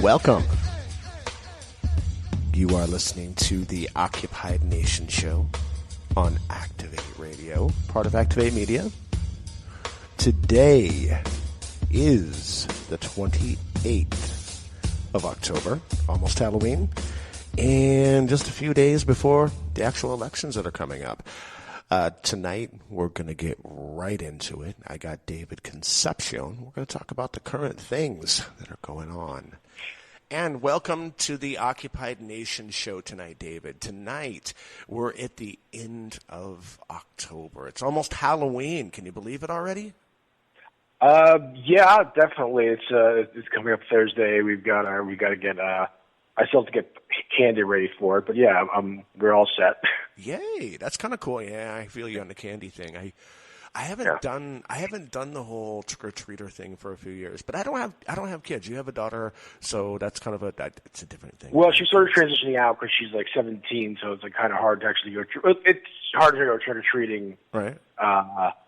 Welcome. You are listening to the Occupied Nation Show on Activate Radio, part of Activate Media. Today is the 28th of October, almost Halloween, and just a few days before the actual elections that are coming up. Tonight, we're going to get right into it. I got David Concepcion. We're going to talk about the current things that are going on. And welcome to the Occupied Nation Show tonight, David. Tonight, we're at the end of October. It's almost Halloween. Can you believe it already? Yeah, definitely. It's coming up Thursday. We got to get. I still have to get candy ready for it, but yeah, we're all set. Yay, that's kind of cool. Yeah, I feel you on the candy thing. I haven't done the whole trick or treater thing for a few years, but I don't have kids. You have a daughter, so that's kind of it's a different thing. Well, she's sort of transitioning out because she's like 17, so it's like kind of hard to actually go. It's hard to go trick or treating, right?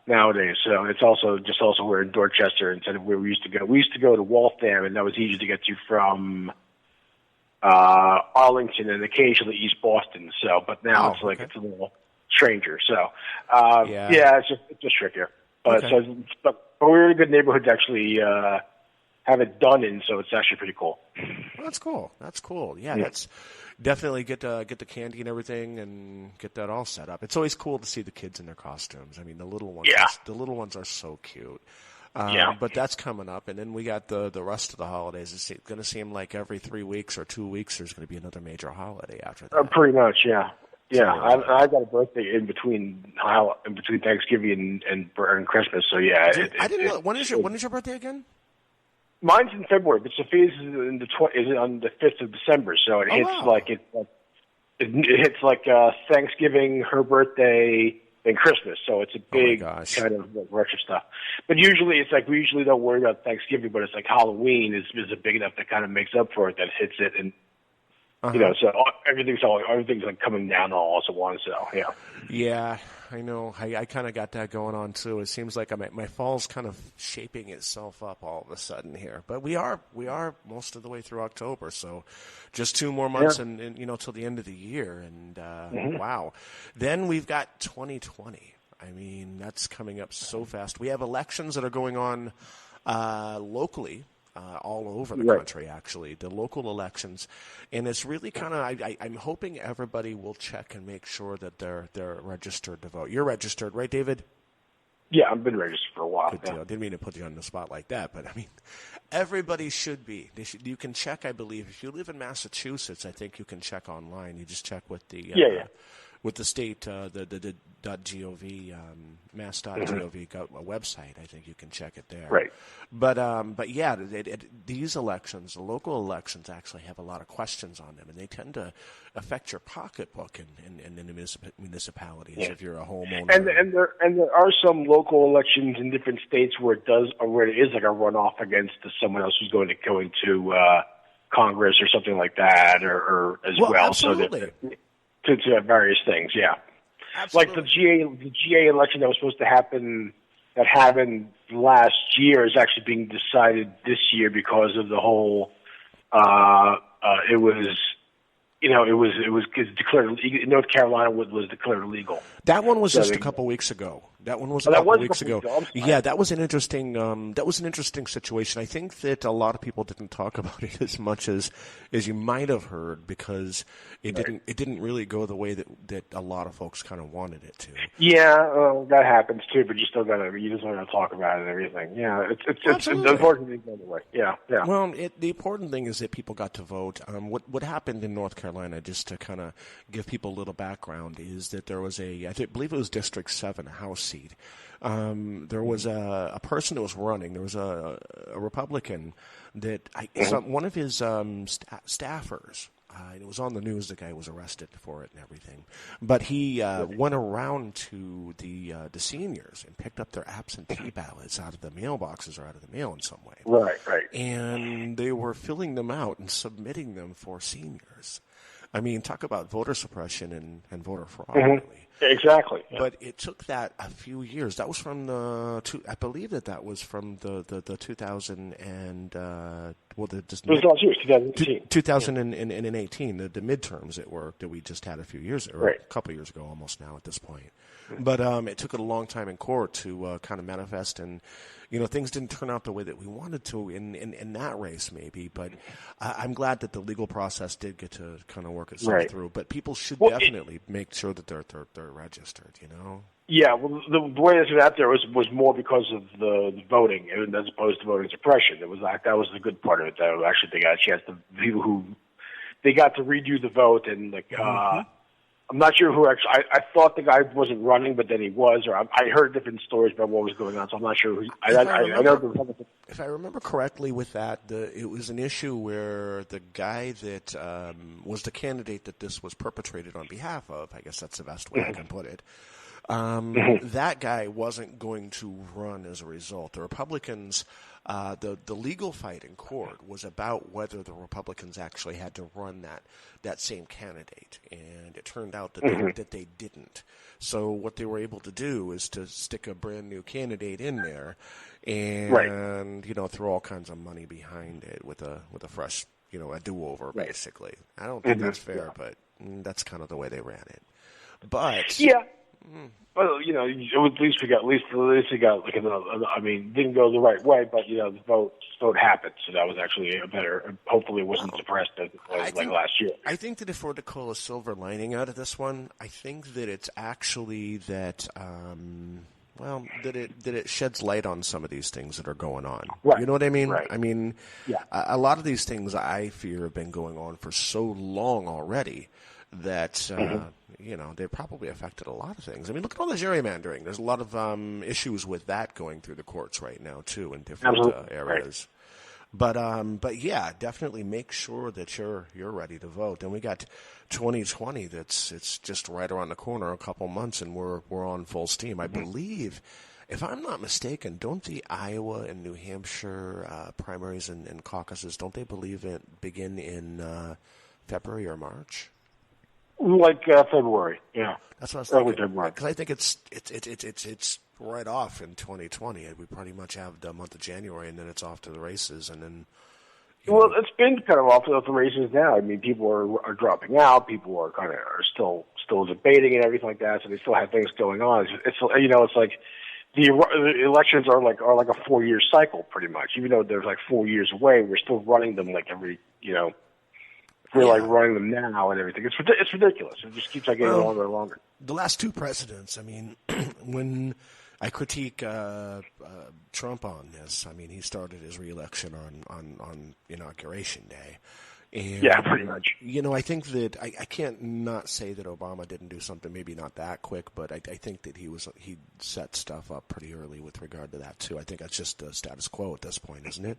Nowadays, so it's also we're in Dorchester instead of where we used to go. We used to go to Waltham, and that was easy to get to from Arlington and occasionally East Boston. So, but now it's like it's a little stranger. So, yeah, it's just trickier. But but we're in a good neighborhood to actually have it done in, so it's actually pretty cool. Well, that's cool. That's cool. Yeah, that's definitely get the candy and everything and get that all set up. It's always cool to see the kids in their costumes. I mean, the little ones. Yeah. The little ones are so cute. Yeah. But that's coming up, and then we got the rest of the holidays. It's going to seem like every 3 weeks or 2 weeks there's going to be another major holiday after that. Pretty much, yeah. Yeah, I got a birthday in between Thanksgiving and Christmas, so yeah. I didn't know. When is your birthday again? Mine's in February, but Sophia's is on the 5th of December, so it hits like Thanksgiving, her birthday, and Christmas, so it's a big kind of rush of stuff. But usually it's like we usually don't worry about Thanksgiving, but it's like Halloween is a big enough that kind of makes up for it, that hits it, and so everything's like coming down all at once. So yeah. Yeah, I know. I kind of got that going on too. It seems like my fall's kind of shaping itself up all of a sudden here. But we are most of the way through October, so just 2 more months and till the end of the year. And wow, then we've got 2020. I mean, that's coming up so fast. We have elections that are going on locally. All over the country, actually, the local elections, and it's really kind of. I'm hoping everybody will check and make sure that they're registered to vote. You're registered, right, David? Yeah, I've been registered for a while. Good deal. Didn't mean to put you on the spot like that, but I mean, everybody should be. You can check, I believe, if you live in Massachusetts. I think you can check online. You just check with the with the state, the .gov, mass.gov website. I think you can check it there. Right. But yeah, these elections, the local elections, actually have a lot of questions on them, and they tend to affect your pocketbook in the municipalities if you're a homeowner. And there are some local elections in different states where it is like a runoff against someone else who's going to go into Congress or something like that, or as well. Absolutely. So to various things, yeah. Absolutely. Like the GA election that was supposed to happen, that happened last year, is actually being decided this year because of the whole. It was declared. North Carolina was declared illegal. That one was just a couple weeks ago. That one was a couple weeks ago. Yeah, that was an interesting. That was an interesting situation. I think that a lot of people didn't talk about it as much as you might have heard, because it didn't really go the way that a lot of folks kind of wanted it to. Yeah, that happens too. But you just want to talk about it and everything. Yeah, it's an important thing anyway. Yeah. Well, the important thing is that people got to vote. What happened in North Carolina, just to kind of give people a little background, is that there was I believe it was District 7, a House seat. There was a person that was running. There was a Republican that one of his staffers. It was on the news. The guy was arrested for it and everything. But he went around to the seniors and picked up their absentee ballots out of the mailboxes or out of the mail in some way. Right. And they were filling them out and submitting them for seniors. I mean, talk about voter suppression and voter fraud, really. Exactly. Yeah. But it took that a few years. That was from I believe that was from the 2000 and it was last year, 2018. 2018, the midterms that we just had a few years, or a couple of years ago, almost now at this point. But it took it a long time in court to kind of manifest, and things didn't turn out the way that we wanted to in that race, maybe. But I'm glad that the legal process did get to kind of work itself through. But people should definitely make sure that they're registered. Yeah, well, the way it's out there was more because of the voting, as opposed to voting suppression. It was like that was the good part of it. That actually they got a chance to people who they got to redo the vote, and I'm not sure who actually. I thought the guy wasn't running, but then he was. Or I heard different stories about what was going on, so I'm not sure who. I know. If I remember correctly, with that, it was an issue where the guy that was the candidate that this was perpetrated on behalf of, I guess that's the best way I can put it. That guy wasn't going to run as a result. The Republicans, the legal fight in court was about whether the Republicans actually had to run that same candidate, and it turned out that they didn't. So what they were able to do is to stick a brand new candidate in there, and throw all kinds of money behind it with a fresh a do-over basically. I don't think that's fair, but that's kind of the way they ran it. But yeah. Well, at least we got like another. I mean, didn't go the right way, but the vote happened, so that was actually a better. Hopefully, it wasn't suppressed as it was like last year. I think that if we're to call a silver lining out of this one, I think that it's actually that. That it sheds light on some of these things that are going on. Right. You know what I mean? Right. I mean, a lot of these things I fear have been going on for so long already that they probably affected a lot of things. I mean, look at all the gerrymandering. There's a lot of issues with that going through the courts right now too in different areas. But yeah, definitely make sure that you're ready to vote. And we got 2020. It's just right around the corner, a couple months, and we're on full steam. I believe, if I'm not mistaken, don't the Iowa and New Hampshire primaries and caucuses, don't they begin in February or March? Like February, yeah. That's what I was thinking. Because I think it's right off in 2020. We pretty much have the month of January, and then it's off to the races, and then. Well, it's been kind of off to the races now. I mean, people are dropping out. People are still debating and everything like that. So they still have things going on. It's like the elections are like a 4-year cycle pretty much. Even though they're like 4 years away, we're still running them like every We're like running them now and everything. It's ridiculous. It just keeps getting longer and longer. The last two presidents, I mean, when I critique Trump on this, I mean, he started his reelection on Inauguration Day. And, yeah, pretty much. I think that I can't not say that Obama didn't do something, maybe not that quick, but I think that he set stuff up pretty early with regard to that, too. I think that's just the status quo at this point, isn't it?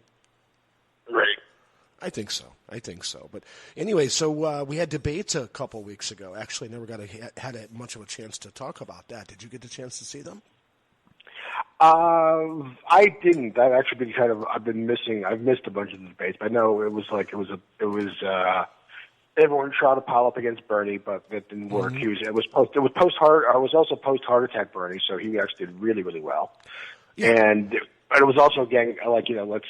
Right. I think so. But anyway, so we had debates a couple weeks ago. Actually, never had much of a chance to talk about that. Did you get the chance to see them? I didn't. I've actually been I've missed a bunch of the debates. But I know it was everyone tried to pile up against Bernie, but it didn't work. It was also post heart attack Bernie, so he actually did really, really well. Yeah. But it was also let's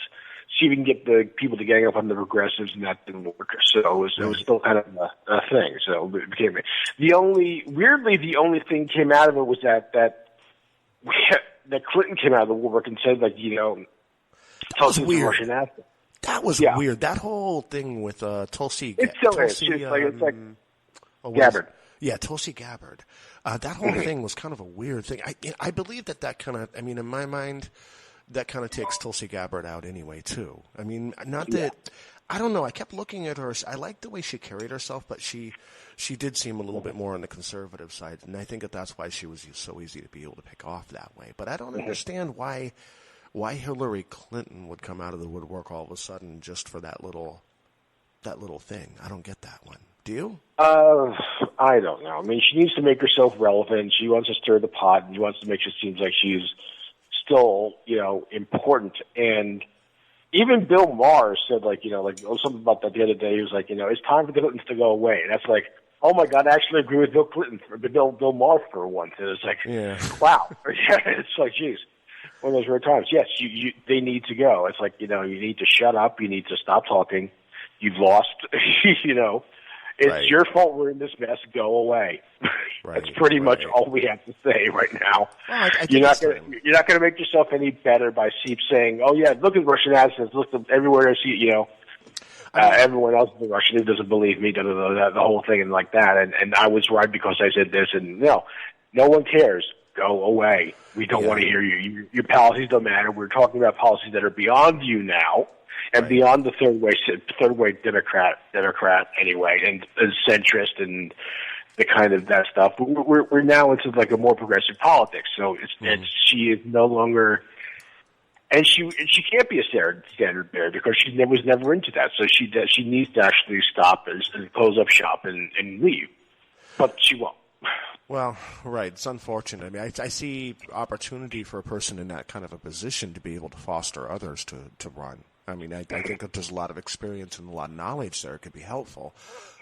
see if we can get the people to gang up on the progressives, and that didn't work. So it was still kind of a thing. So it became the only thing came out of it was that Clinton came out of the woodwork and said that was weird. Russian asset. That was weird. That whole thing with Tulsi. It's still Tulsi, it's like Gabbard. Yeah, Tulsi Gabbard. That whole thing was kind of a weird thing. I believe that kind of. I mean, in my mind, that kind of takes Tulsi Gabbard out anyway, too. I mean, not that I don't know. I kept looking at her. I liked the way she carried herself, but she did seem a little bit more on the conservative side, and I think that's why she was so easy to be able to pick off that way. But I don't understand why Hillary Clinton would come out of the woodwork all of a sudden just for that little thing. I don't get that one. Do you? I don't know. I mean, she needs to make herself relevant. She wants to stir the pot, and she wants to make it seem like she's still, important. And even Bill Maher said, like, something about that the other day. He was like, it's time for the Clintons to go away. And that's like, oh my God, I actually agree with Bill Maher for once. And it's like, wow. It's like, geez, one of those rare times. Yes, they need to go. It's like, you need to shut up. You need to stop talking. You've lost, It's your fault we're in this mess. Go away. That's pretty much all we have to say right now. Well, you're not going to make yourself any better by saying, "Oh yeah, look at Russian assets. Look at everywhere I see everyone else is Russian who doesn't believe me." The whole thing and like that. And I was right because I said this. And no one cares. Go away. We don't want to hear you. Your policies don't matter. We're talking about policies that are beyond you now. And beyond the third way Democrat anyway, and centrist and the kind of that stuff. We're now into like a more progressive politics. So she is no longer, and she can't be a standard bearer because she was never into that. So she needs to actually stop and close up shop and leave, but she won't. Well, right. It's unfortunate. I mean, I see opportunity for a person in that kind of a position to be able to foster others to run. I mean, I think that there's a lot of experience and a lot of knowledge there. It could be helpful.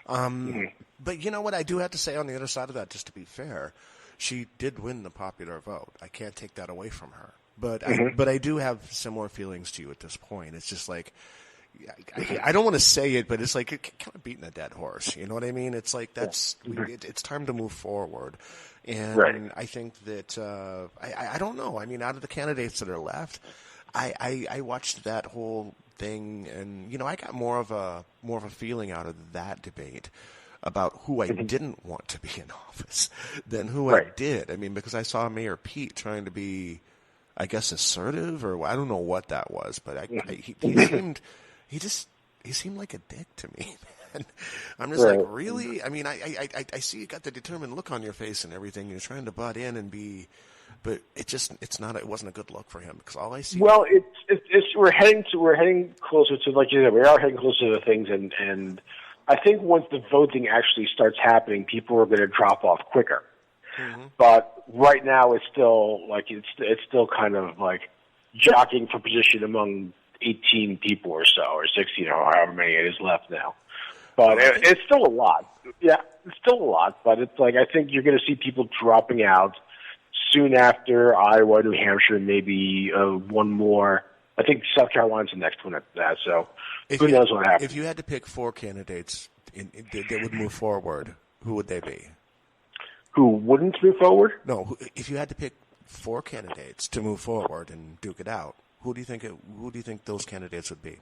But you know what? I do have to say on the other side of that, just to be fair, she did win the popular vote. I can't take that away from her. But I do have similar feelings to you at this point. It's just like, I don't want to say it, but it's like kind of beating a dead horse. You know what I mean? It's like it's time to move forward. And I think that I don't know. I mean, out of the candidates that are left, I watched that whole thing, and I got more of a feeling out of that debate about who I didn't want to be in office than who I did. I mean, because I saw Mayor Pete trying to be, I guess, assertive, or I don't know what that was, but he seemed like a dick to me. And I'm just like, really? I mean, I see you got the determined look on your face and everything. You're trying to butt in and be. But it wasn't a good look for him because all I see. Well, we're heading closer to, like you said, we are heading closer to things, and I think once the voting actually starts happening, people are going to drop off quicker. Mm-hmm. But right now, it's still kind of like jockeying for position among 18 people or so, or 16, or however many it is left now. But it's still a lot. Yeah, it's still a lot. But it's like I think you're going to see people dropping out soon after Iowa, New Hampshire, maybe one more. I think South Carolina's the next one after that. So who knows what happens? If you had to pick 4 candidates that would move forward, who would they be? Who wouldn't move forward? No, if you had to pick 4 candidates to move forward and duke it out, who do you think those candidates would be?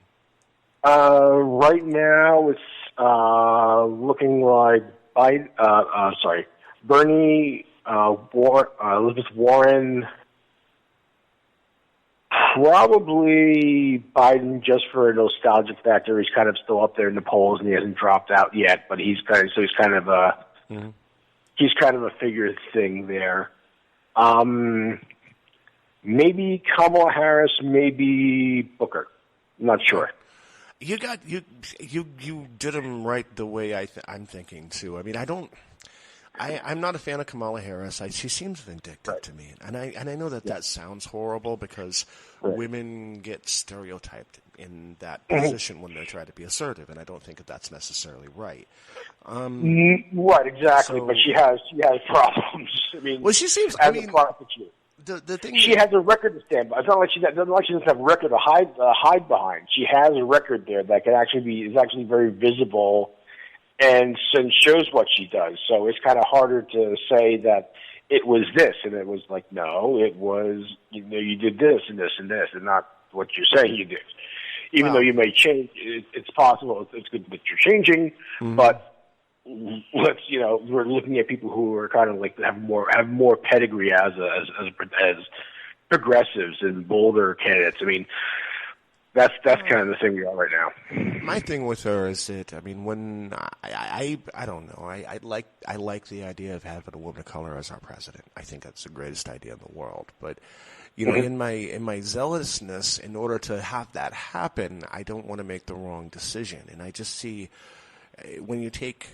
Right now, it's looking like Bernie. Elizabeth Warren, probably Biden just for a nostalgic factor. He's kind of still up there in the polls and he hasn't dropped out yet, but he's kind of a figure thing there. Maybe Kamala Harris, maybe Booker. I'm not sure. You did him right the way I'm thinking too. I mean, I'm not a fan of Kamala Harris. She seems vindictive to me, and I know that sounds horrible because women get stereotyped in that position when they try to be assertive, and I don't think that's necessarily right. Right, exactly. So, but she has problems. I mean, well, she seems. The thing she has a record to stand by. It's not like she doesn't have a record to hide behind. She has a record there that is actually very visible. And shows what she does. So it's kind of harder to say that it was this, and it was like, no, it was, you did this and this and this, and not what you're saying you did. Even though you may change, it's possible. It's good that you're changing, but we're looking at people who are kind of like have more pedigree as progressives and bolder candidates. I mean. That's kind of the thing we are right now. My thing with her is that when I don't know I like the idea of having a woman of color as our president. I think that's the greatest idea in the world. But in my zealousness, in order to have that happen, I don't want to make the wrong decision. And I just see when you take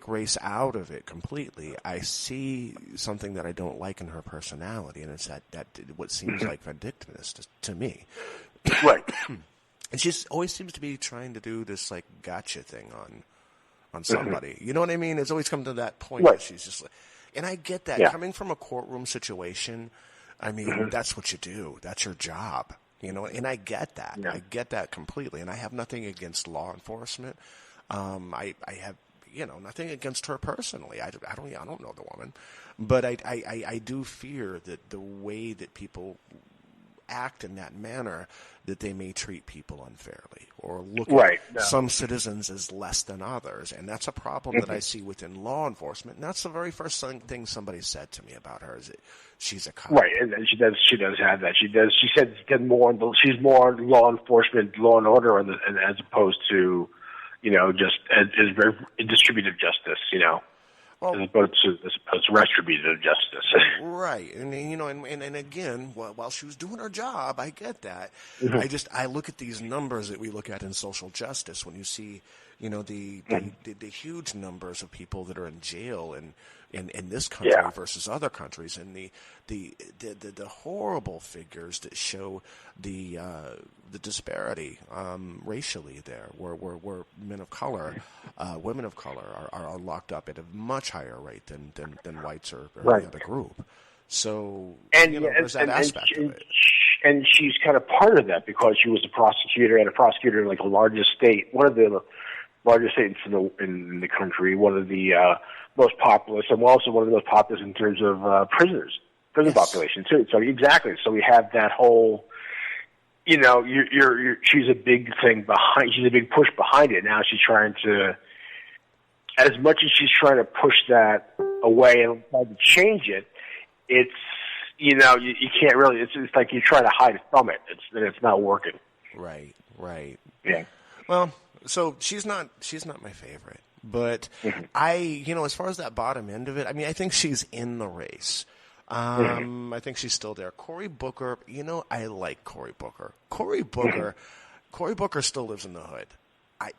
race out of it completely, I see something that I don't like in her personality, and it's that what seems like vindictiveness to me. Right. And she always seems to be trying to do this like gotcha thing on somebody. You know what I mean? It's always come to that point that she's just like, and I get that coming from a courtroom situation. I mean, that's what you do. That's your job. You know, and I get that. Yeah. I get that completely. And I have nothing against law enforcement. I have, nothing against her personally. I don't know the woman, but I do fear that the way that people act in that manner, that they may treat people unfairly or look at some citizens as less than others. And that's a problem that I see within law enforcement. And that's the very first thing somebody said to me about her, is that she's a cop. Right, and she does have that. She said she's more law enforcement, law and order, as opposed to, just as very distributive justice, Well, as opposed to retributive justice. Right. And and again, while she was doing her job, I get that. I look at these numbers that we look at in social justice when you see, the huge numbers of people that are in jail in this country versus other countries, and the horrible figures that show the disparity racially there, where men of color, women of color are locked up at a much higher rate than whites or any other group. So there's that aspect of it. And she's kind of part of that because she was a prosecutor in like the largest state, one of the largest states in the country, one of the most populous, and also one of the most populous in terms of prison population too. So exactly. So we have that whole, she's a big thing behind. She's a big push behind it. Now she's trying to, as much as she's trying to push that away and try to change it, it's you can't really. It's like you're trying to hide from it. It's not working. Right. Yeah. Well, so she's not my favorite, but as far as that bottom end of it, I mean, I think she's in the race. I think she's still there. Cory Booker, I like Cory Booker. Cory Booker still lives in the hood.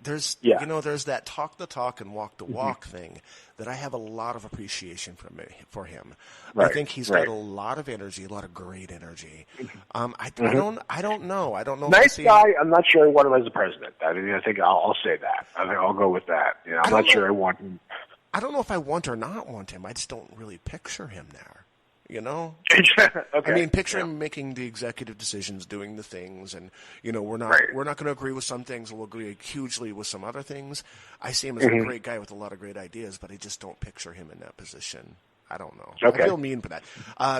There's that talk the talk and walk the walk thing that I have a lot of appreciation for him. Right. I think he's got a lot of energy, a lot of great energy. I don't know. Nice guy. I'm not sure I want him as a president. I think I'll say that. I think I'll go with that. I'm not sure I want him. I don't know if I want or not want him. I just don't really picture him there. Okay. I mean, picture him making the executive decisions, doing the things, and we're not going to agree with some things. We'll agree hugely with some other things. I see him as a great guy with a lot of great ideas, but I just don't picture him in that position. I don't know. Okay. I feel mean for that.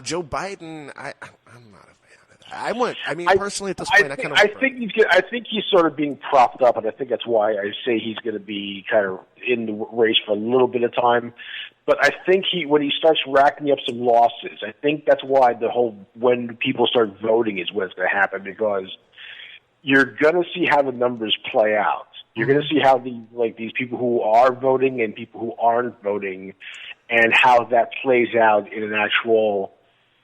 Joe Biden, I'm not a fan of that. Personally, at this point, I think he's sort of being propped up, and I think that's why I say he's going to be kind of in the race for a little bit of time. But I think when he starts racking up some losses, I think that's why when people start voting is when it's going to happen, because you're going to see how the numbers play out. You're going to see how these people who are voting and people who aren't voting, and how that plays out in an actual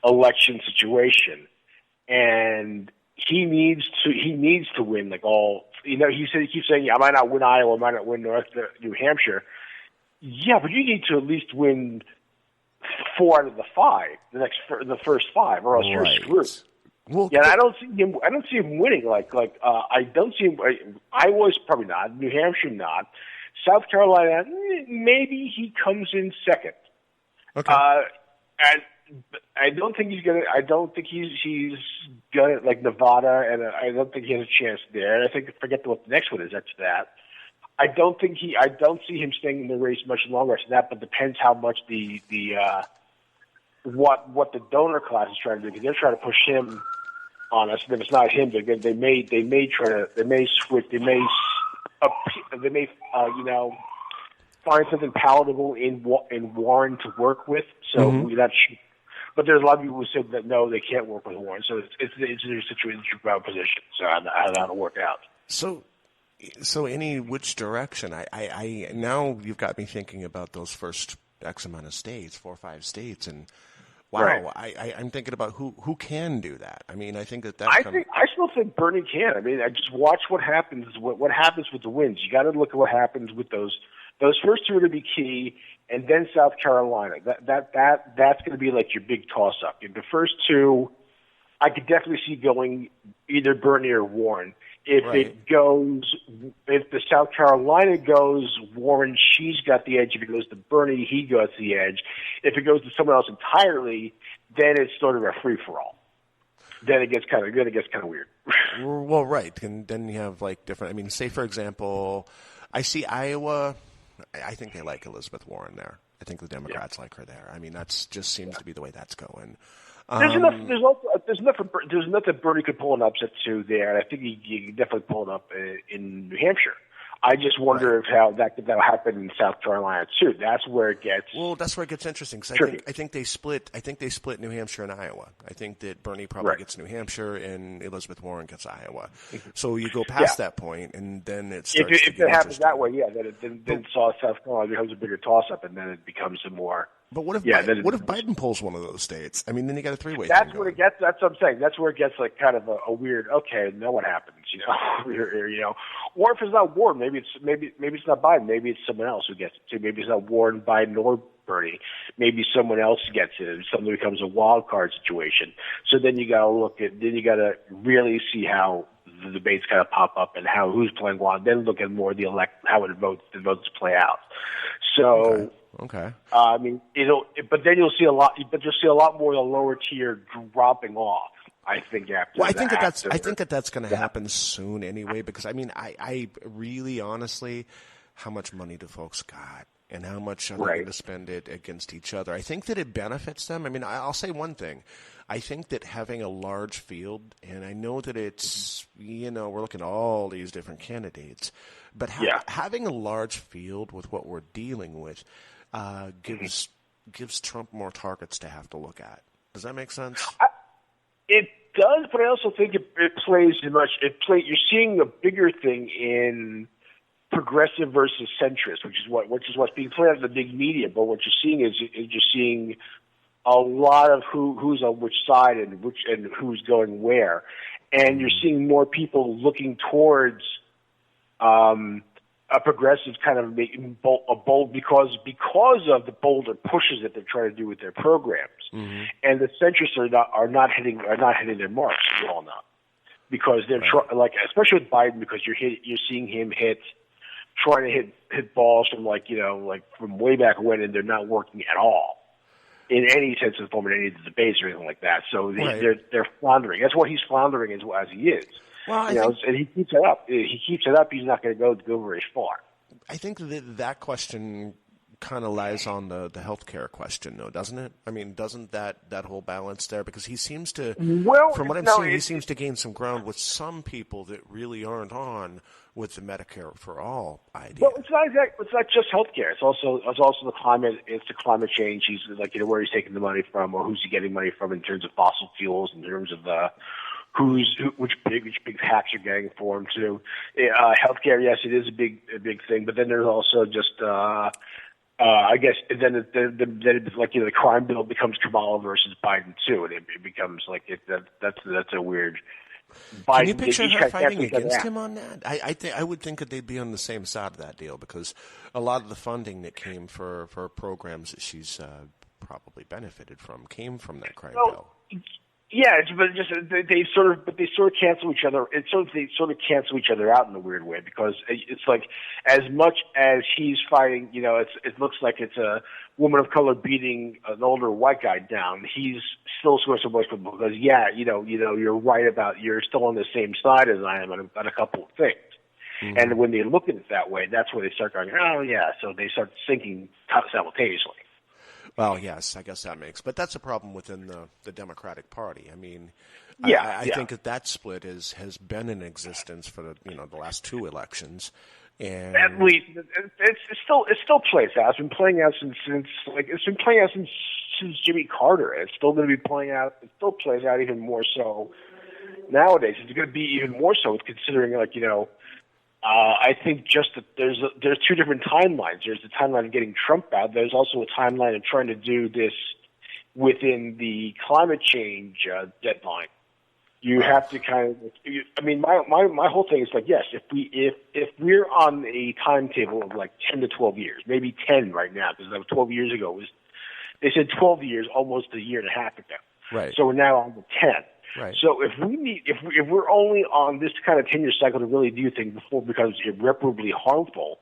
election situation. And he needs to win he keeps saying, I might not win Iowa, I might not win New Hampshire. Yeah, but you need to at least win 4 out of the 5, the first 5, or else you're screwed. Well, I don't see him winning. I don't see him. Iowa's probably not. New Hampshire not. South Carolina, maybe he comes in second. Okay. And I don't think he's gonna. I don't think he's gonna like Nevada, and I don't think he has a chance there. And I think forget what the next one is after that. I don't see him staying in the race much longer after that, but depends how much what the donor class is trying to do, because they're trying to push him on us. And if it's not him, they may find something palatable in Warren to work with. So but there's a lot of people who said that no, they can't work with Warren. So it's their situation, position. So how that'll work out. So which direction? I now you've got me thinking about those first X amount of states, 4 or 5 states, and wow, right. I'm thinking about who can do that. I mean, I think that I still think Bernie can. I mean, I just watch what happens. What happens with the wins? You got to look at what happens with those. Those first 2 are going to be key, and then South Carolina. That's going to be like your big toss up. The first 2. I could definitely see going either Bernie or Warren. If the South Carolina goes Warren, she's got the edge. If it goes to Bernie, he got the edge. If it goes to someone else entirely, then it's sort of a free for all. Then it gets kind of weird. Well, right, and then you have like different. I mean, say for example, I see Iowa. I think they like Elizabeth Warren there. I think the Democrats like her there. I mean, that's just seems to be the way that's going. There's enough that Bernie could pull an upset to there, and I think he could definitely pull it up in New Hampshire. I just wonder if how that could happen in South Carolina too. That's where it gets interesting. Cause I think they split. I think they split New Hampshire and Iowa. I think that Bernie probably gets New Hampshire and Elizabeth Warren gets Iowa. So you go past that point, and then it starts. If it happens that way, then South Carolina becomes a bigger toss-up, and then it becomes a more. But what if Biden pulls one of those states? I mean, then you got a three-way. That's what it gets. That's what I'm saying. That's where it gets like kind of a weird. Okay, now what happens? Or if it's not Warren, maybe it's not Biden. Maybe it's someone else who gets it too. Maybe it's not Warren, Biden, or Bernie. Maybe someone else gets it. Something becomes a wild card situation. So then you got to really see how the debates kind of pop up and how who's playing what. Then look at more the votes play out. So. Okay. I mean, but then you'll see a lot. But you'll see a lot more of the lower tier dropping off. I think after. Well, I think that's going to happen soon anyway. Because I mean, I really honestly, how much money do folks got, and how much are they going to spend it against each other? I think that it benefits them. I mean, I'll say one thing. I think that having a large field, and I know that it's we're looking at all these different candidates, but having a large field with what we're dealing with. Gives Trump more targets to have to look at. Does that make sense? It does, but I also think it plays too much. You're seeing a bigger thing in progressive versus centrist, which is what's being played out in the big media. But what you're seeing is you're seeing a lot of who's on which side and who's going where, and you're seeing more people looking towards. A progressive kind of making a bold because of the bolder pushes that they're trying to do with their programs, and the centrists are not hitting their marks. We all know because they're especially with Biden because you're seeing him trying to hit balls from from way back when, and they're not working at all in any sense of form in any of the debates or anything like that. So they're floundering. That's what he's floundering as he is. Well, and he keeps it up. He's not going to go very far. I think that question kind of lies on the healthcare question, though, doesn't it? I mean, doesn't that whole balance there? Because he seems to, from what I'm seeing, he seems to gain some ground with some people that really aren't on with the Medicare for all idea. Well, it's not just healthcare. It's also the climate. It's the climate change. He's where he's taking the money from, or who's he getting money from in terms of fossil fuels, in terms of which big hacks are getting for him too. Healthcare, yes, it is a big thing, but then there's also just I guess then the crime bill becomes Kamala versus Biden too, and it becomes that's a weird. Biden, can you picture her fighting against him on that? I would think that they'd be on the same side of that deal because a lot of the funding that came for programs that she's probably benefited from came from that crime bill. Yeah, but they sort of cancel each other. They sort of cancel each other out in a weird way because it's like as much as he's fighting, it looks like it's a woman of color beating an older white guy down. He's still sort of because you're right about you're still on the same side as I am on a couple of things. Mm-hmm. And when they look at it that way, that's where they start going, oh yeah. So they start thinking simultaneously. Well, yes, I guess that makes, but that's a problem within the Democratic Party. I mean, I think that split has been in existence for the last two elections, and at least it still plays out. It's been playing out since Jimmy Carter. It's still going to be playing out. It still plays out even more so nowadays. It's going to be even more so considering I think just that there's two different timelines. There's the timeline of getting Trump out. There's also a timeline of trying to do this within the climate change deadline. You have to my whole thing is yes, if we're on a timetable of 10 to 12 years, maybe 10 right now, because 12 years ago they said 12 years, almost a year and a half ago. Right. So we're now on the 10. Right. So if we're only on this kind of tenure cycle to really do things before it becomes irreparably harmful,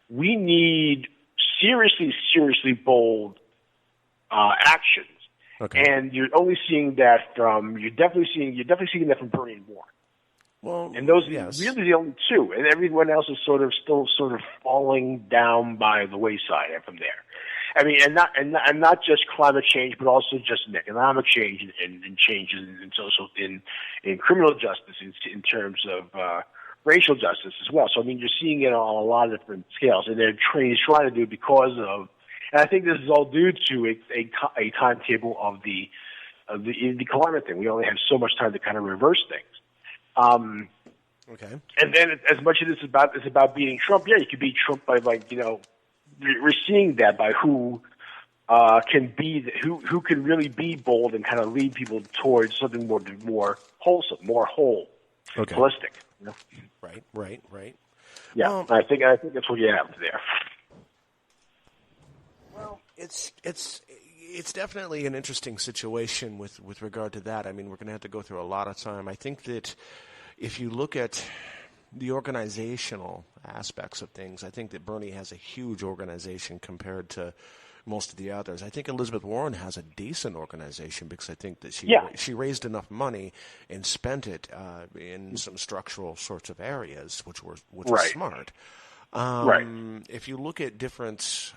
we need seriously bold actions. Okay. And you're only seeing that you're definitely seeing that from Bernie and Warren. Well, and those yes. are really the only two, and everyone else is still falling down by the wayside from there. I mean, and not just climate change, but also just in economic change and changes in social in criminal justice in terms of racial justice as well. So I mean, you're seeing it on a lot of different scales, and he's trying to do it because of. And I think this is all due to a timetable of the climate thing. We only have so much time to kind of reverse things. Okay. And then, as much as it's about beating Trump, yeah, you could beat Trump by we're seeing that by who can really be bold and kind of lead people towards something more wholesome, more whole, holistic. You know? Right. Yeah, well, I think that's what you have there. Well, it's definitely an interesting situation with regard to that. I mean, we're going to have to go through a lot of time. I think that if you look at the organizational aspects of things, I think that Bernie has a huge organization compared to most of the others. I think Elizabeth Warren has a decent organization because I think that she raised enough money and spent it in some structural sorts of areas, which was smart. If you look at different,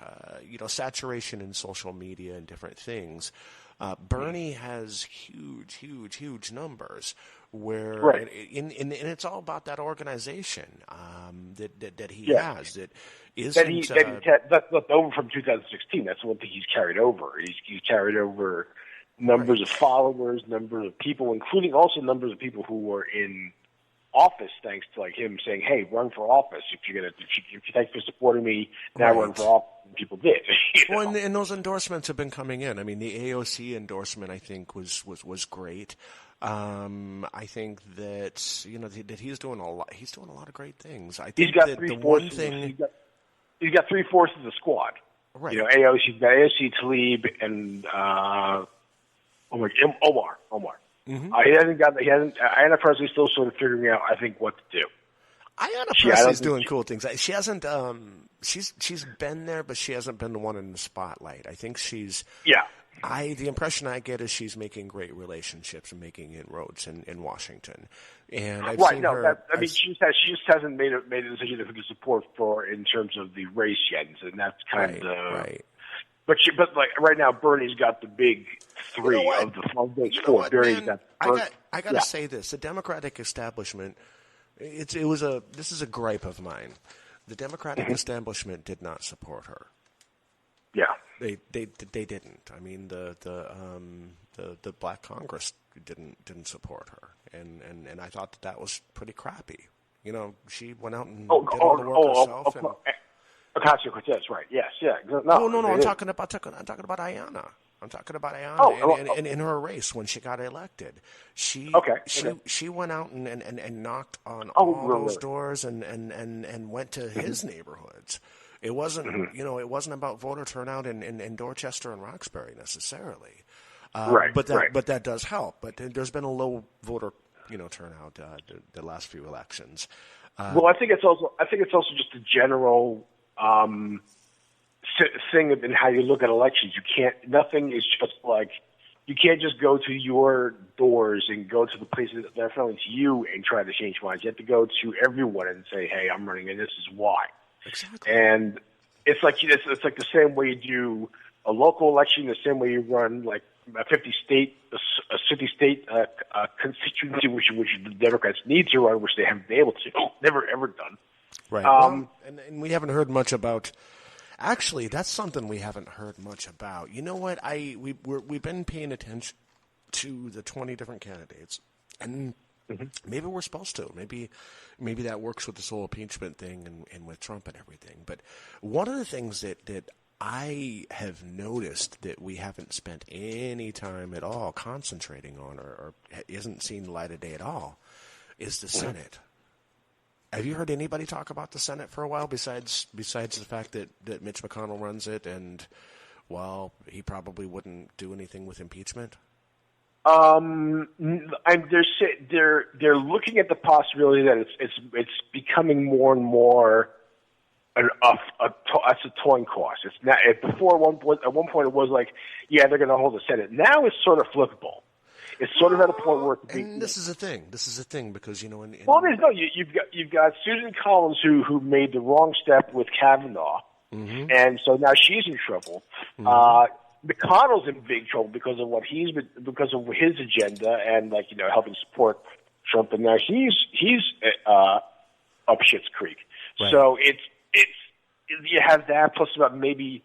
saturation in social media and different things, Bernie has huge numbers. And it's all about that organization that he has. That isn't that's left over from 2016. That's one thing he's carried over. He's carried over numbers of followers, numbers of people, including also numbers of people who were in office, thanks to him saying, "Hey, run for office if you thanks for supporting me. Now run for office." And people did. Well, and those endorsements have been coming in. I mean, the AOC endorsement I think was great. I think that that he's doing a lot. He's doing a lot of great things. I think that the one thing he's got 3/4 of the squad. Right. AOC, Tlaib, and Omar. Mm-hmm. Ayanna Pressley's still sort of figuring out, I think, what to do. Ayanna Pressley's doing cool things. She hasn't. She's been there, but she hasn't been the one in the spotlight. I think she's. Yeah. The impression I get is she's making great relationships and making inroads in Washington. And I've seen her. She just hasn't made a decision of who to support for in terms of the race yet, and that's kind of right. But right now, Bernie's got the big three of the big four. I got to say this: the Democratic establishment. This is a gripe of mine. The Democratic establishment did not support her. Yeah, they didn't. I mean, the Black Congress didn't support her, and I thought that was pretty crappy. She went out and did all the work herself. Ocasio-Cortez, right? Yes, yeah. No. I'm talking about Ayanna. I'm talking about Ayanna in her race when she got elected. She went out and knocked on all those doors and went to his neighborhoods. It wasn't it wasn't about voter turnout in Dorchester and Roxbury necessarily. But that does help. But there's been a low voter turnout the last few elections. Well, I think it's also just a general thing in how you look at elections. Nothing is just you can't just go to your doors and go to the places that are friendly to you and try to change minds. You have to go to everyone and say, "Hey, I'm running, and this is why." Exactly. And it's like the same way you do a local election, the same way you run like a 50-state, a 50-state constituency, which the Democrats need to run, which they haven't been able to, never ever done. Right. And we haven't heard much about. Actually, that's something we haven't heard much about. You know what? We've been paying attention to the 20 different candidates, and maybe we're supposed to. Maybe that works with this whole impeachment thing and with Trump and everything. But one of the things that I have noticed that we haven't spent any time at all concentrating on or isn't seen the light of day at all is the Senate. Have you heard anybody talk about the Senate for a while besides the fact that Mitch McConnell runs it and, well, he probably wouldn't do anything with impeachment? They're looking at the possibility that it's becoming more and more it's a towing cost. It's not before at one point it was like, yeah, they're going to hold the Senate. Now it's sort of flippable. It's sort of at a point where this is a thing. This is a thing because you've got Susan Collins who made the wrong step with Kavanaugh, and so now she's in trouble. McConnell's in big trouble because of because of his agenda and helping support Trump, and now he's up Schitt's Creek. Right. So it's you have that plus about maybe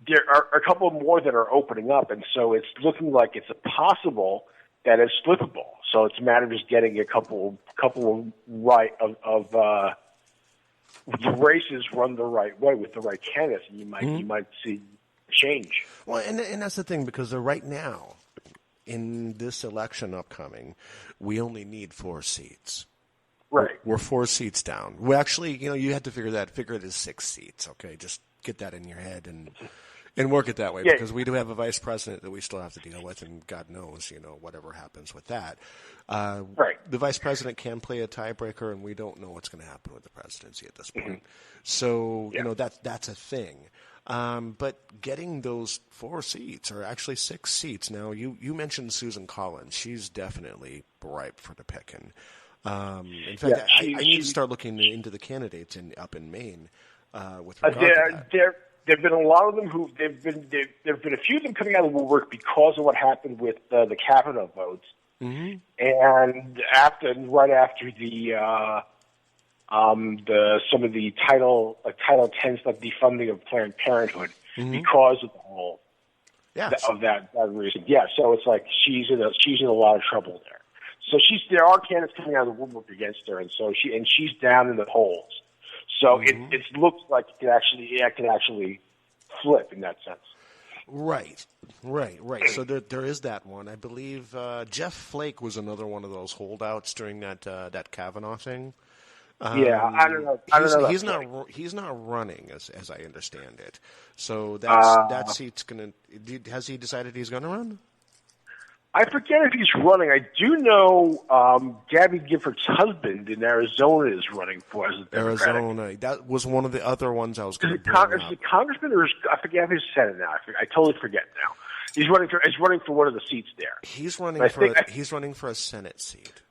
there are a couple more that are opening up, and so it's looking like it's possible that it's flippable. So it's a matter of just getting a couple of the races run the right way with the right candidates, and you might see change. Well, and that's the thing, because right now in this election upcoming, we only need 4 seats. Right. We're 4 seats down. We actually, you had to figure it as 6 seats. Okay, just get that in your head and work it that way, because we do have a vice president that we still have to deal with, and God knows, whatever happens with that. Right. The vice president can play a tiebreaker, and we don't know what's going to happen with the presidency at this point. So, that's a thing. But getting those 4 seats, or actually 6 seats. Now, you mentioned Susan Collins. She's definitely ripe for the picking. In fact, I need to start looking into the candidates up in Maine with regard to that. There've been a lot of them there've been a few of them coming out of the woodwork because of what happened with the Kavanaugh votes, and right after some of the Title 10 stuff, defunding of Planned Parenthood, because of the whole of that reason. Yeah, so it's like she's in a lot of trouble there. So there are candidates coming out of the woodwork against her, and so she's down in the polls. So it looks like it can actually flip in that sense. Right. So there is that one. I believe Jeff Flake was another one of those holdouts during that Kavanaugh thing. I don't know. He's not running, as I understand it. So that seat's gonna. Has he decided he's going to run? I forget if he's running. I do know Gabby Giffords' husband in Arizona is running for as a Democratic. Arizona. That was one of the other ones I was going to bring up. Is it congressman or I forget if he's Senate now. I totally forget now. He's running for one of the seats there. He's running for a Senate seat.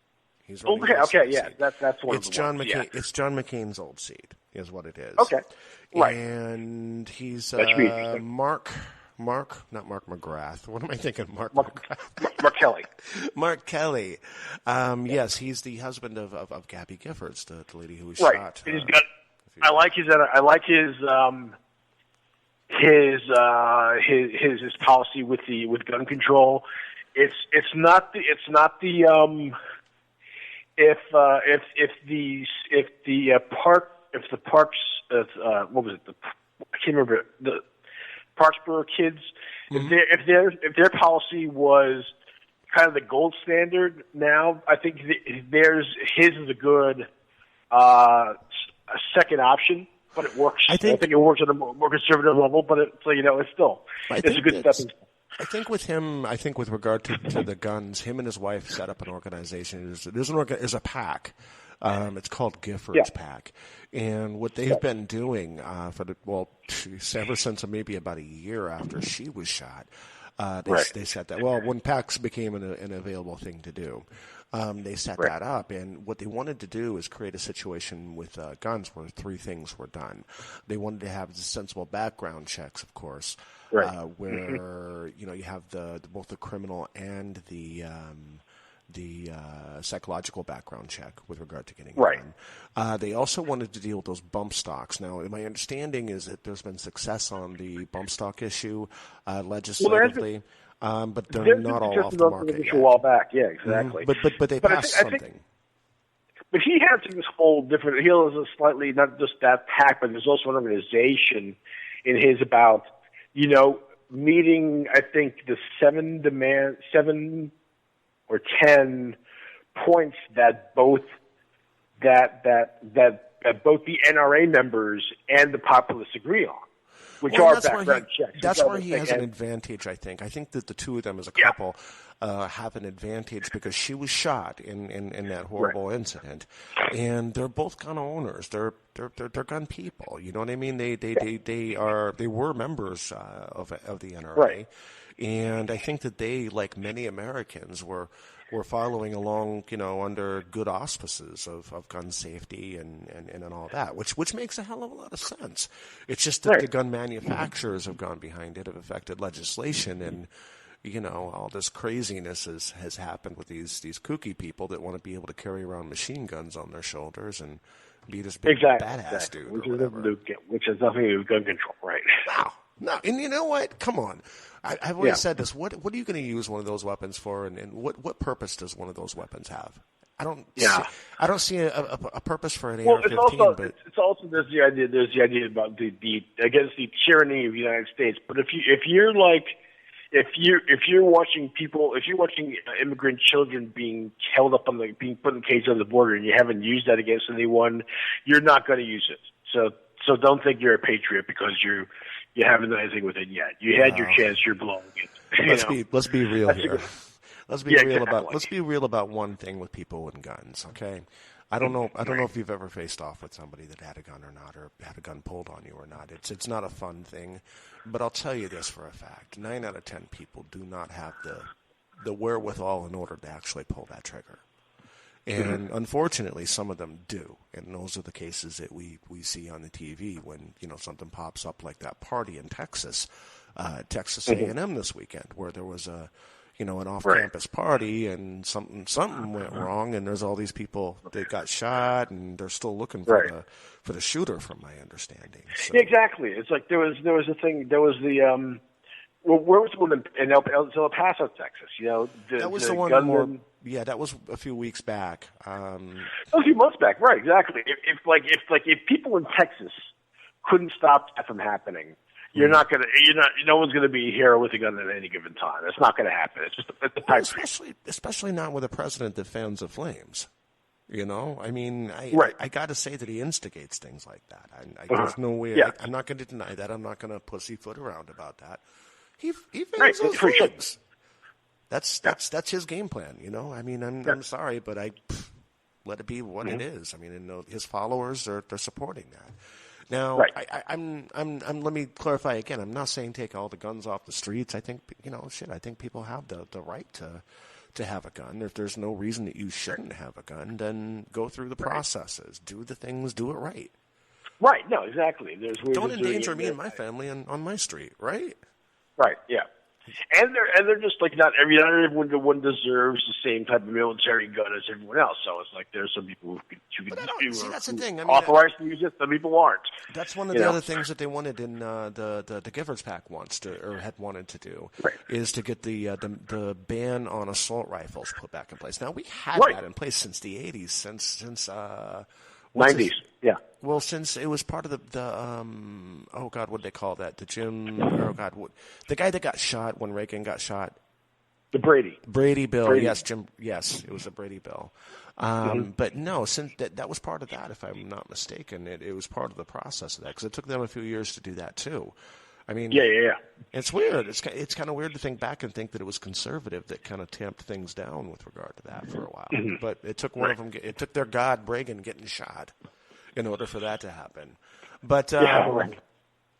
That's one of the ones. It's John McCain's old seat, is what it is. Okay, right. And he's not Mark McGrath. What am I thinking? Mark Kelly. Mark Kelly. Yes, he's the husband of Gabby Giffords, the lady who was shot. He's got. I like his policy with gun control. It's not the parks what was it? I can't remember the Parksboro kids. If their policy was kind of the gold standard now, I think his is a good second option, but it works. I think it works at a more conservative level, but it's still it's a good stepping stone. I think with him, with regard to the guns, him and his wife set up an organization. There's a PAC. It's called Giffords PAC, and what they've been doing ever since maybe about a year after she was shot, they set that. Well, when PACs became an available thing to do, they set that up, and what they wanted to do is create a situation with guns where 3 things were done. They wanted to have sensible background checks, of course, where you have both the criminal and the psychological background check with regard to getting a gun. They also wanted to deal with those bump stocks. Now, my understanding is that there's been success on the bump stock issue legislatively, but they're not all off the market yet. A while back, yeah, exactly. But they passed something. But he has this whole different. He has a slightly not just that PAC, but there's also an organization in his about meeting. I think the 7 or 10 points that both the NRA members and the populace agree on, which are background checks. That's where he has an advantage, I think. I think that the two of them as a couple have an advantage because she was shot in that horrible incident, and they're both gun owners. They're gun people. You know what I mean? They were members of the NRA, and I think that they, like many Americans, were following along, under good auspices of gun safety and all that, which makes a hell of a lot of sense. It's just that the gun manufacturers have gone behind it, have affected legislation, and all this craziness has happened with these kooky people that want to be able to carry around machine guns on their shoulders and be this big badass dude, which has nothing to do with gun control, right? No, and you know what? Come on. I've always said this. What are you going to use one of those weapons for, and what purpose does one of those weapons have? I don't see a purpose for an AR-15. It's also there's the idea about the against the tyranny of the United States. But if you're watching immigrant children being held up being put in cages on the border, and you haven't used that against anyone, you're not going to use it. So don't think you're a patriot because you haven't done anything with it yet. You had your chance. You're blowing it. Let's be real here. Let's be real about one thing with people and guns. Okay, I don't know if you've ever faced off with somebody that had a gun or not, or had a gun pulled on you or not. It's not a fun thing, but I'll tell you this for a fact: 9 out of 10 people do not have the wherewithal in order to actually pull that trigger. And unfortunately, some of them do, and those are the cases that we see on the TV when something pops up like that party in Texas, Texas A&M this weekend, where there was an off-campus party and something went wrong, and there's all these people that got shot, and they're still looking for the shooter, from my understanding. So. Exactly, it's like there was a thing. There was the where was the one in El Paso, Texas? That was the one. Yeah, that was a few weeks back. That was a few months back, right? Exactly. If people in Texas couldn't stop that from happening, no one's gonna be a hero with a gun at any given time. It's not gonna happen. It's just a pipe dream. Especially not with a president that fans the flames. I mean, I got to say that he instigates things like that. There's no way. I'm not going to deny that. I'm not going to pussyfoot around about that. He fans those flames. That's his game plan, I mean, I'm sorry, but let it be what it is. I mean, his followers they're supporting that. Now, let me clarify again. I'm not saying take all the guns off the streets. I think I think people have the right to have a gun. If there's no reason that you shouldn't have a gun, then go through the processes, do the things, do it right. Right. No, exactly. Don't endanger me and my family on my street, right? Right. Yeah. And they're just like not everyone deserves the same type of military gun as everyone else. So it's like there's some people who that's the thing. Authorized to use it. Some people aren't. That's one of the other things that they wanted in the Givers Pact had wanted to do is to get the ban on assault rifles put back in place. Now we had that in place since the 80s, since 90s. Yeah. Well, since it was part of the what did they call that? The the guy that got shot when Reagan got shot. The Brady bill. Yes, Jim. Yes, it was the Brady bill. But no, since that was part of that, if I'm not mistaken, it was part of the process of that because it took them a few years to do that too. I mean, yeah. It's weird. It's kind of weird to think back and think that it was conservative that kind of tamped things down with regard to that for a while. But it took one of them. It took their god Reagan getting shot in order for that to happen. But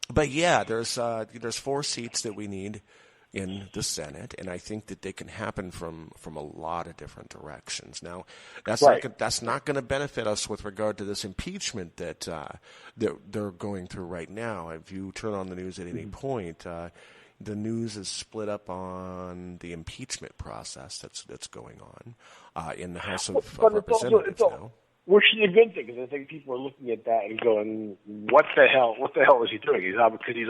there's 4 seats that we need in the Senate, and I think that they can happen from a lot of different directions. Now, that's not going to benefit us with regard to this impeachment that they're going through right now. If you turn on the news at any point, the news is split up on the impeachment process that's going on in the House of Representatives now. Which is a good thing, because I think people are looking at that and going, "What the hell? What the hell is he doing?" He's obviously.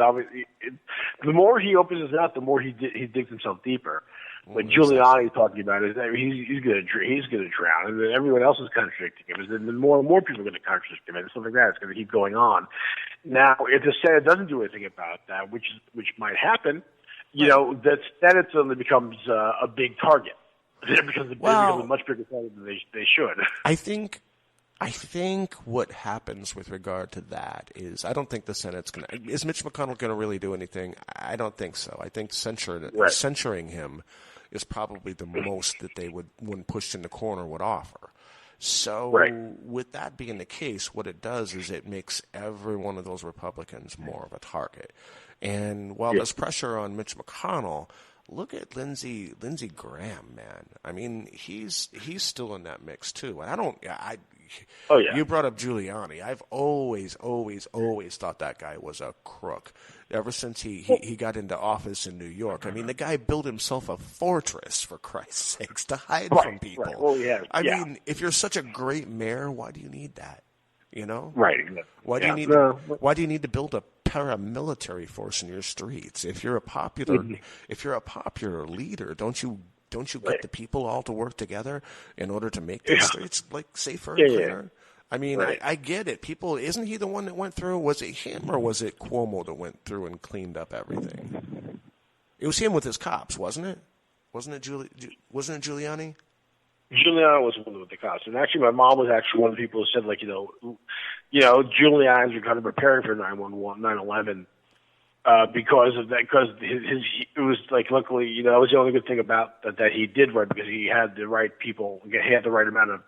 The more he opens his mouth, the more he digs himself deeper. What Giuliani is talking about is that he's going to drown, and then everyone else is contradicting him. And then more and more people are going to contradict him, and stuff like that. It's going to keep going on. Now, if the Senate doesn't do anything about that, which might happen, that Senate suddenly becomes a big target. It becomes a much bigger target than they should. I think what happens with regard to that is I don't think the Senate's going to – is Mitch McConnell going to really do anything? I don't think so. I think censuring him is probably the most that they would, when pushed in the corner, would offer. So with that being the case, what it does is it makes every one of those Republicans more of a target. And while there's pressure on Mitch McConnell, look at Lindsey Graham, man. I mean, he's still in that mix too. And you brought up Giuliani. I've always thought that guy was a crook. Ever since he got into office in New York. I mean, the guy built himself a fortress, for Christ's sakes, to hide from people. Right. Well, I mean, if you're such a great mayor, why do you need that? You know? Right. Why do you need to build a paramilitary force in your streets? If you're a popular leader, don't you get the people all to work together in order to make the streets safer and cleaner? I mean, I get it. People, isn't he the one that went through? Was it him or was it Cuomo that went through and cleaned up everything? It was him with his cops, wasn't it? Wasn't it Giuliani? Giuliani was one with the cops, and actually, my mom was actually one of the people who said, Giuliani's were kind of preparing for 9/11 because of that. Because it was luckily, that was the only good thing about that he did right, because he had the right people, he had the right amount of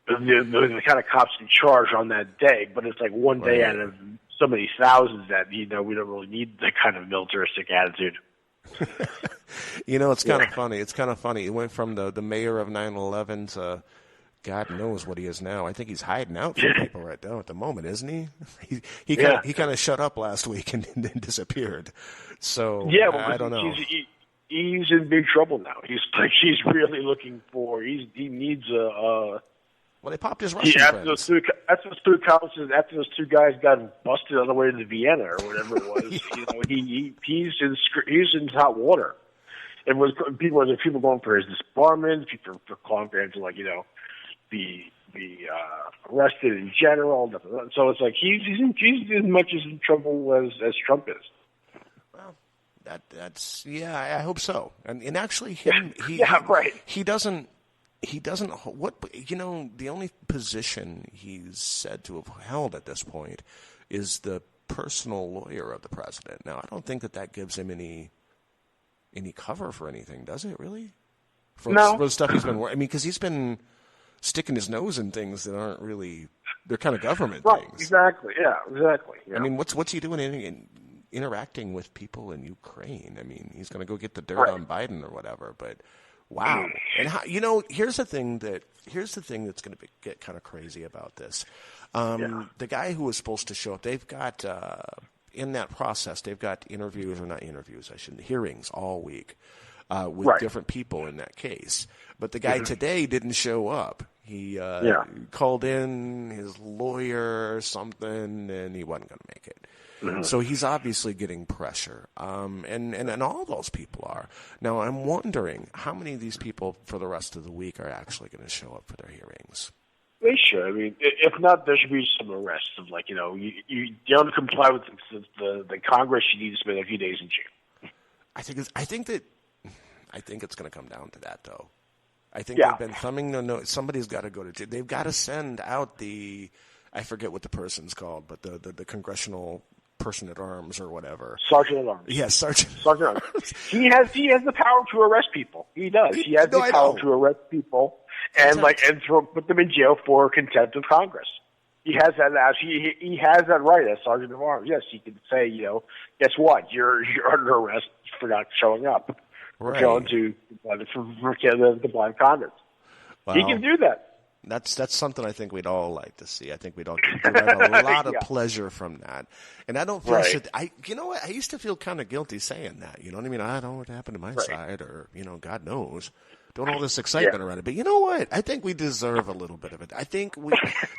the kind of cops in charge on that day. But it's one day out of so many thousands that we don't really need that kind of militaristic attitude. It's kind of funny. It's kind of funny. He went from the mayor of 9/11 to God knows what he is now. I think he's hiding out from people right now at the moment, isn't he? He kind of shut up last week and then disappeared. So I don't know. He's in big trouble now. He's really looking for. He needs a. Well, they popped his Russian after those two guys got busted on the way to Vienna or whatever it was. He's in hot water. And people going for his disbarment, people for calling for him to be arrested in general. So it's he's as much as in trouble as Trump is. Well, that's I hope so. And actually, he doesn't. The only position he's said to have held at this point is the personal lawyer of the president. Now, I don't think that gives him any cover for anything, does it really? For the stuff he's been working. I mean, because he's been sticking his nose in things that aren't really, they're kind of government things. Exactly. Yeah, exactly. Yeah. I mean, what's he doing in interacting with people in Ukraine? I mean, he's going to go get the dirt on Biden or whatever, but wow. And here's the thing that's going to get kind of crazy about this. The guy who was supposed to show up, they've got in that process, they've got hearings all week with different people in that case. But the guy today didn't show up. He called in his lawyer or something, and he wasn't going to make it. Mm-hmm. So he's obviously getting pressure, and all those people are. Now, I'm wondering how many of these people for the rest of the week are actually going to show up for their hearings. They should. I mean, if not, there should be some arrests of you don't comply with the Congress, you need to spend a few days in jail. I think it's going to come down to that, though. I think they've been thumbing the nose. Somebody's got to go to jail. They've got to send out I forget what the person's called, but the congressional person at arms or whatever. Sergeant at arms. Yes, Sergeant at arms. He has the power to arrest people. He does. He has the power to arrest people and put them in jail for contempt of Congress. He has that. He has that right as Sergeant of Arms. Yes, he can say, guess what? You're under arrest for not showing up. Right. For going to the blind Congress. Wow. He can do that. That's something I think we'd all like to see. I think we'd have a lot of pleasure from that. And I don't feel you know what? I used to feel kind of guilty saying that. You know what I mean? I don't know what happened to my side, or God knows. Don't all this excitement around it. But you know what? I think we deserve a little bit of it. I think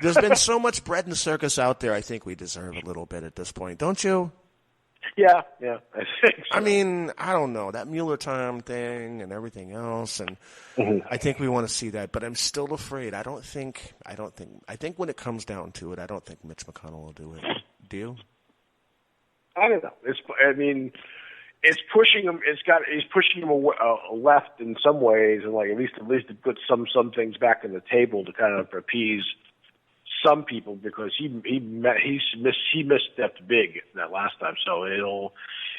there's been so much bread and circus out there. I think we deserve a little bit at this point, don't you? Yeah, I think so. I mean, I don't know, that Mueller time thing and everything else, and I think we want to see that, but I'm still afraid. I think when it comes down to it, I don't think Mitch McConnell will do it. Do you? I don't know. It's pushing him. He's pushing him left in some ways, and at least to put some things back on the table to kind of appease some people, because he misstepped big that last time. So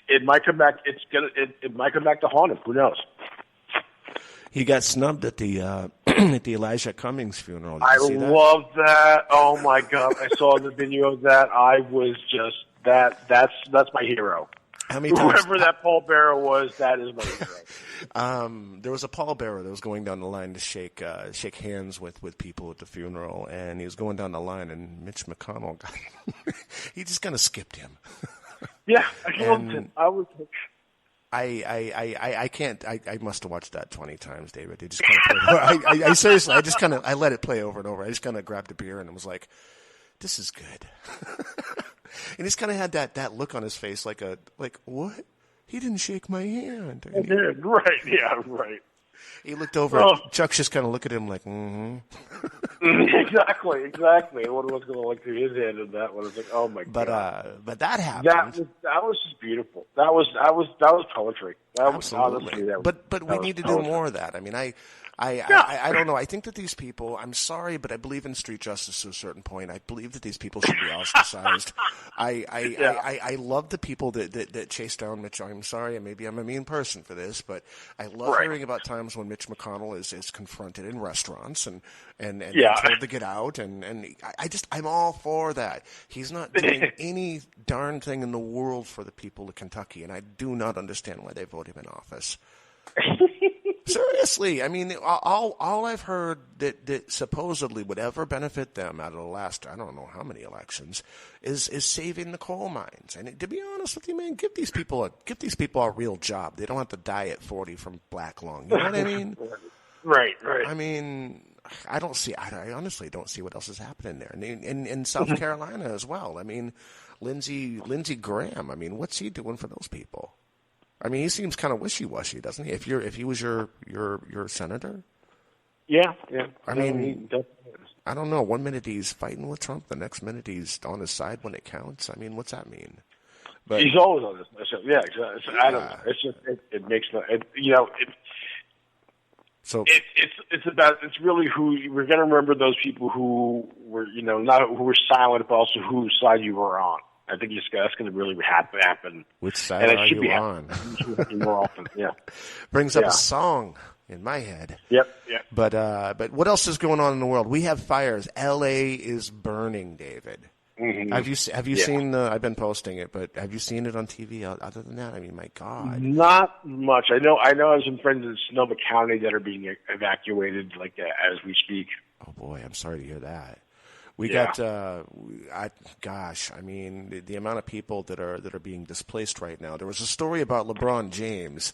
it might come back. It might come back to haunt him. Who knows? He got snubbed at the at the Elijah Cummings funeral. Did you see that? love that. Oh my God! I saw the video of that. I was just That's my hero. How many times? Whoever that pallbearer was, that is my hero. There was a pallbearer that was going down the line to shake hands with people at the funeral, and he was going down the line, and Mitch McConnell he just kind of skipped him. Yeah, I loved him. I can't. I must have watched that 20 times, David. It just kind of I seriously, I let it play over and over. I just kind of grabbed a beer and was like, "This is good." And he's kind of had that look on his face, like what? He didn't shake my hand. Right? Yeah, right. He looked over. At Chuck's just kind of look at him like, mm-hmm. Exactly. I wonder what's going to look through his hand in that one. It's like, oh my God. But that happened. That was just beautiful. That was poetry. Absolutely. But we need to do more of that. I mean, I don't know. I think that these people, I'm sorry, but I believe in street justice to a certain point. I believe that these people should be ostracized. I love the people that chase down Mitch. I'm sorry, maybe I'm a mean person for this, but I love hearing about times when Mitch McConnell is confronted in restaurants and told to get out. And I'm all for that. He's not doing any darn thing in the world for the people of Kentucky, and I do not understand why they vote him in office. Seriously, I mean, all I've heard that supposedly would ever benefit them out of the last, I don't know how many elections, is saving the coal mines. And to be honest with you, man, give these people a real job. They don't have to die at 40 from black lung. You know what I mean? Right. I mean, I honestly don't see what else is happening there. And in South Carolina as well. I mean, Lindsey Graham. I mean, what's he doing for those people? I mean, he seems kind of wishy-washy, doesn't he? If he was your senator, yeah. I mean, I don't know. 1 minute he's fighting with Trump, the next minute he's on his side when it counts. I mean, what's that mean? But he's always on this. Yeah, exactly. I don't know. It's just it makes no. So it's really who we're going to remember, those people who were not who were silent, but also whose side you were on. I think that's going to really happen. Which side are you on? More often, yeah. Brings up a song in my head. Yep. But what else is going on in the world? We have fires. L.A. is burning, David. Mm-hmm. Have you seen I've been posting it, but have you seen it on TV? Other than that, I mean, my God. Not much. I know. I have some friends in Sonoma County that are being evacuated, as we speak. Oh boy, I'm sorry to hear that. We got, I mean, the amount of people that are being displaced right now. There was a story about LeBron James.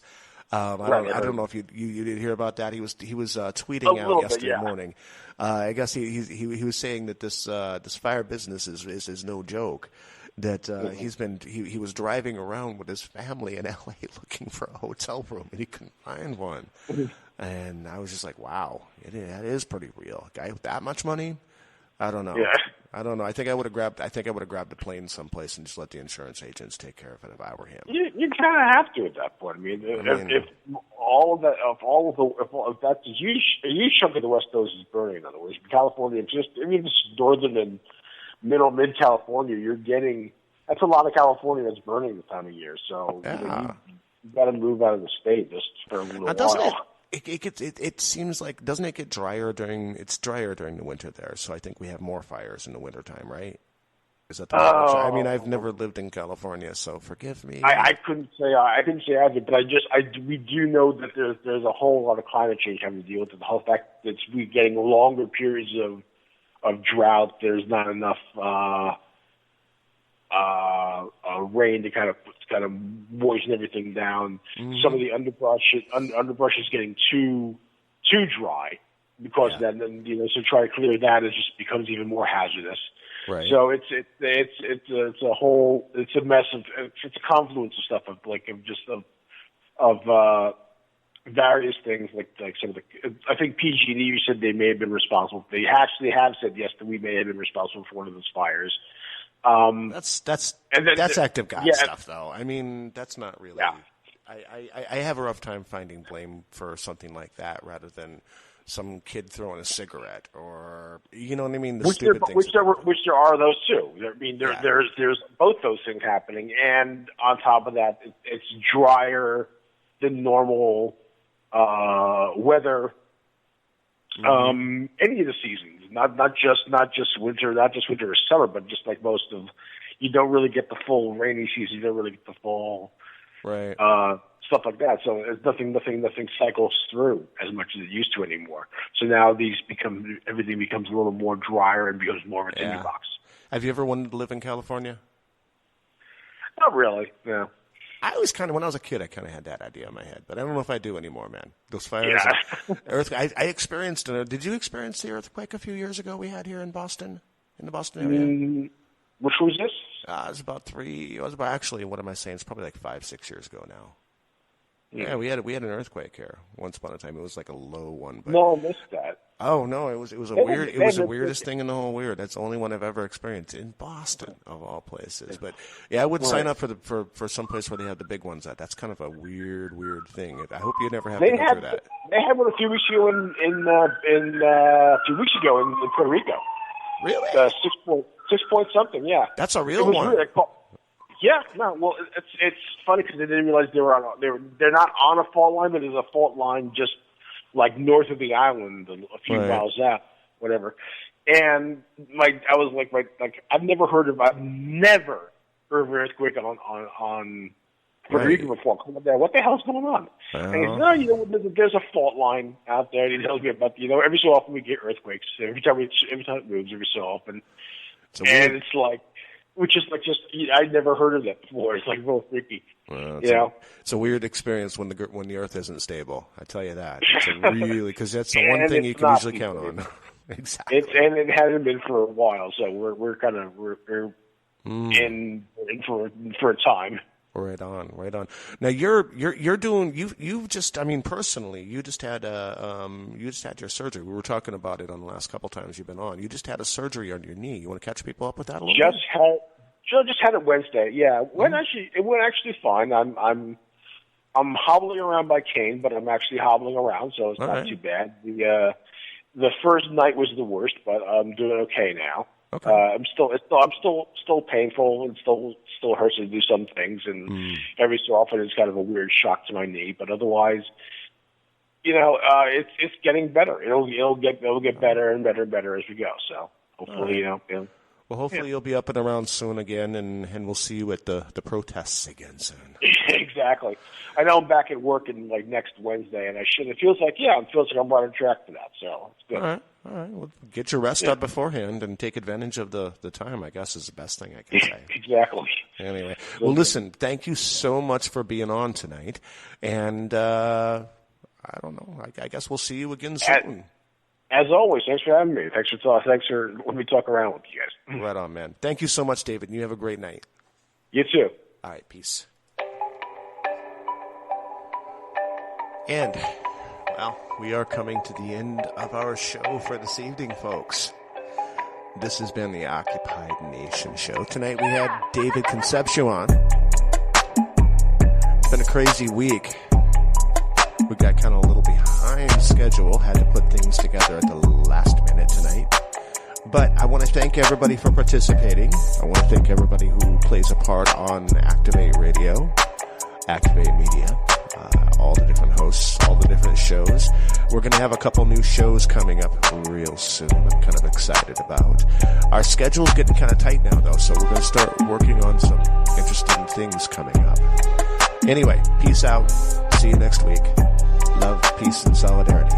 I don't know if you did hear about that. He was tweeting out yesterday morning. I guess he was saying that this fire business is no joke. That he was driving around with his family in LA looking for a hotel room and he couldn't find one. And I was just like, wow, that is pretty real. A guy with that much money. I don't know. Yeah. I don't know. I think I would have grabbed a plane someplace and just let the insurance agents take care of it if I were him. You kind of have to at that point. I mean, if that's a huge chunk of the West Coast is burning. In other words, California, just northern and mid California, that's a lot of California that's burning this time of year. So you got to move out of the state just for a little while. It seems like, doesn't it get drier during the winter there? So I think we have more fires in the wintertime, right? Is that the I mean, I've never lived in California, so forgive me. I couldn't say either, but we do know that there's a whole lot of climate change having to deal with it. The whole fact that we're getting longer periods of drought. There's not enough rain to kind of moisten everything down. Mm-hmm. Some of the underbrush is getting too dry because then so try to clear that, it just becomes even more hazardous. Right. So it's a mess of it's a confluence of stuff of various things like some of the. I think PG&E, you said they may have been responsible. They actually have said yes that we may have been responsible for one of those fires. That's active God stuff, though. I mean, that's not really. Yeah. I have a rough time finding blame for something like that, rather than some kid throwing a cigarette, or you know what I mean. Which there are those too. I mean, there's both those things happening, and on top of that, it's drier than normal weather. Any of the seasons, not just winter or summer, but just like most of, you don't really get the full rainy season. You don't really get the full stuff like that. So it's nothing cycles through as much as it used to anymore. So now everything becomes a little more drier and becomes more of a tinderbox. Have you ever wanted to live in California? Not really, no. I always when I was a kid, I kind of had that idea in my head, but I don't know if I do anymore, man. Those fires, earthquake. I experienced. Did you experience the earthquake a few years ago we had here in Boston, in the Boston area? Which was this? It was about actually, what am I saying? It's probably like 5-6 years ago now. Yeah, we had an earthquake here once upon a time. It was like a low one. But... No, I missed that. Oh no, it was weird. It was the weirdest thing in the whole world. That's the only one I've ever experienced in Boston, of all places. But yeah, I wouldn't sign up for some place where they have the big ones. That's kind of a weird thing. I hope you never have to go through that. They had one a few weeks ago in Puerto Rico. Really? 6 point something. Yeah. That's a real one. Really Yeah, no. Well, it's funny because they didn't realize they're not on a fault line, but there's a fault line just like north of the island, a few miles out, whatever. And I was like I've never heard of an earthquake on Puerto Rico before. What the hell's going on? And he said, no, there's a fault line out there. And he tells me about every so often we get earthquakes. Every time it moves, every so often. It's like. Which is I'd never heard of that before. It's like real freaky. Well, it's a weird experience when the Earth isn't stable. I tell you that. It's because that's the one thing you can usually count on. Exactly. It hasn't been for a while, so we're in for a time. Right on. Now you're doing you've just personally you just had your surgery. We were talking about it on the last couple times you've been on. You just had a surgery on your knee. You want to catch people up with that a little bit? Just had it Wednesday. Yeah, it went actually fine. I'm hobbling around by cane, but I'm actually hobbling around, so it's not too bad. The first night was the worst, but I'm doing okay now. Okay. I'm still painful and still hurts to do some things, and every so often it's kind of a weird shock to my knee. But otherwise, it's getting better. It'll get better and better and better as we go. So hopefully, Well, hopefully you'll be up and around soon again, and we'll see you at the protests again soon. Exactly. I know I'm back at work next Wednesday, and it feels like I'm right on track for that. So it's good. All right. Well, get your rest up beforehand and take advantage of the time, I guess, is the best thing I can say. Exactly. Anyway, well, listen, thank you so much for being on tonight, and I don't know. I guess we'll see you again soon. As always, thanks for having me. Thanks for letting me talk around with you guys. Right on, man. Thank you so much, David, and you have a great night. You too. All right, peace. And, well, we are coming to the end of our show for this evening, folks. This has been the Occupied Nation show. Tonight we had David Concepcion on. It's been a crazy week. We got kind of a little behind schedule, had to put things together at the last minute tonight. But I want to thank everybody for participating. I want to thank everybody who plays a part on Activate Radio, Activate Media, all the different hosts, all the different shows. We're going to have a couple new shows coming up real soon. I'm kind of excited about. Our schedule's getting kind of tight now, though, so we're going to start working on some interesting things coming up. Anyway, peace out. See you next week. Love, peace, and solidarity.